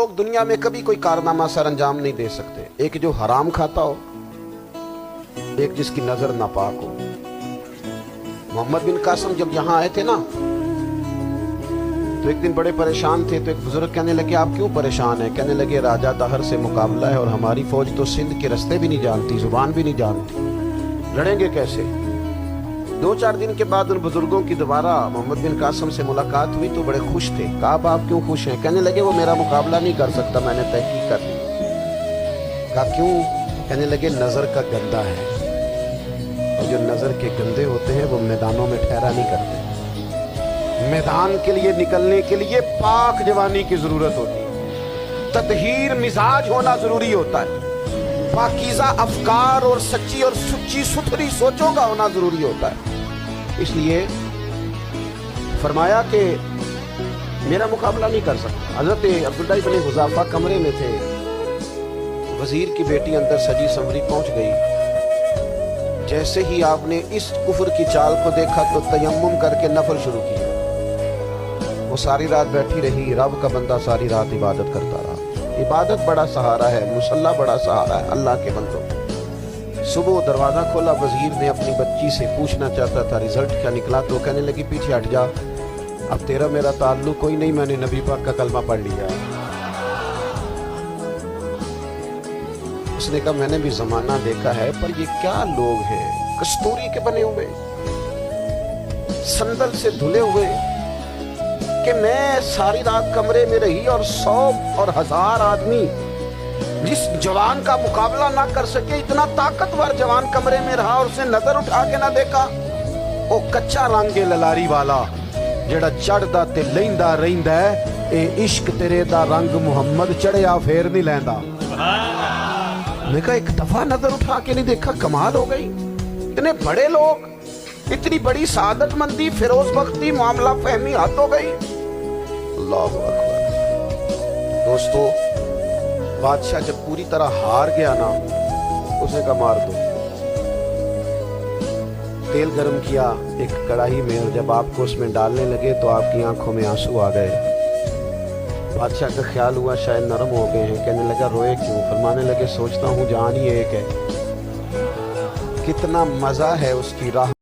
लोग दुनिया में कभी कोई कारनामा सर अंजाम नहीं दे सकते, एक जो हराम खाता हो, एक जिसकी नजर नापाक हो। मोहम्मद बिन कासिम जब यहाँ आए थे ना, तो एक दिन बड़े परेशान थे। तो एक बुजुर्ग कहने लगे, आप क्यों परेशान हैं? कहने लगे, राजा दहर से मुकाबला है और हमारी फौज तो सिंध के रास्ते भी नहीं जानती, जुबान भी नहीं जानती, लड़ेंगे कैसे? 2-4 दिन के बाद उन बुजुर्गों की दोबारा मोहम्मद बिन कासिम से मुलाकात हुई तो बड़े खुश थे। कहा, आप क्यों खुश हैं? कहने लगे, वो मेरा मुकाबला नहीं कर सकता, मैंने तहकीक कर ली। कहा, क्यों? कहने लगे, नजर का गंदा है, और जो नजर के गंदे होते हैं वो मैदानों में ठहरा नहीं करते। मैदान के लिए निकलने के लिए पाक जवानी की जरूरत होती है, ततहीर मिजाज होना जरूरी होता है, पाकीज़ा अफकार और सच्ची और सुच्ची सुथरी सोचों का होना जरूरी होता है। इसलिए फरमाया कि मेरा मुकाबला नहीं कर सकता। हजरत अब्दुल्लाह इब्न हुज़ाफा कमरे में थे, वजीर की बेटी अंदर सजी संवरी पहुंच गई। जैसे ही आपने इस कुफर की चाल को देखा तो तयम्मुम करके नफल शुरू किया। वो सारी रात बैठी रही, रब का बंदा सारी रात इबादत करता रहा। इबादत बड़ा सहारा है, मुसल्ला बड़ा सहारा है अल्लाह के बंदों। सुबह दरवाजा खोला, वजीर ने अपनी बच्ची से पूछना चाहता था रिजल्ट क्या निकला, तो कहने लगी, पीछे हट जा, अब तेरा मेरा ताल्लुक कोई नहीं, मैंने नबी पाक का कलमा पढ़ लिया। उसने कहा, मैंने भी जमाना देखा है, पर ये क्या लोग हैं, कस्तूरी के बने हुए, संदल से धुले हुए, कि मैं सारी रात कमरे में रही और 100 और 1000 आदमी जिस जवान का मुकाबला ना कर सके, इतना ताकतवर जवान कमरे में रहा और उसने नजर उठा के ना देखा। वो कच्चा रंग ललारी वाला जेड़ा चढ़दा ते लैंदा रहिंदा है, ए इश्क तेरे दा रंग मुहम्मद चढ़िया फेर नहीं लैंदा। मैं कहा, एक दफा नजर उठा के नहीं देखा, कमाल हो गई। इतने बड़े लोग, इतनी बड़ी सादत मंदी, फिरोज बख्ती, मामला फहमी हद हो गई। अल्लाहु अकबर। दोस्तों, बादशाह जब पूरी तरह हार गया ना, उसने कहा, मार दो। तेल गरम किया एक कढ़ाई में, और जब आपको उसमें डालने लगे तो आपकी आंखों में आंसू आ गए। बादशाह का ख्याल हुआ शायद नरम हो गए हैं। कहने लगा, रोए क्यों? फरमाने लगे, सोचता हूँ जान ही एक है, कितना मजा है उसकी राह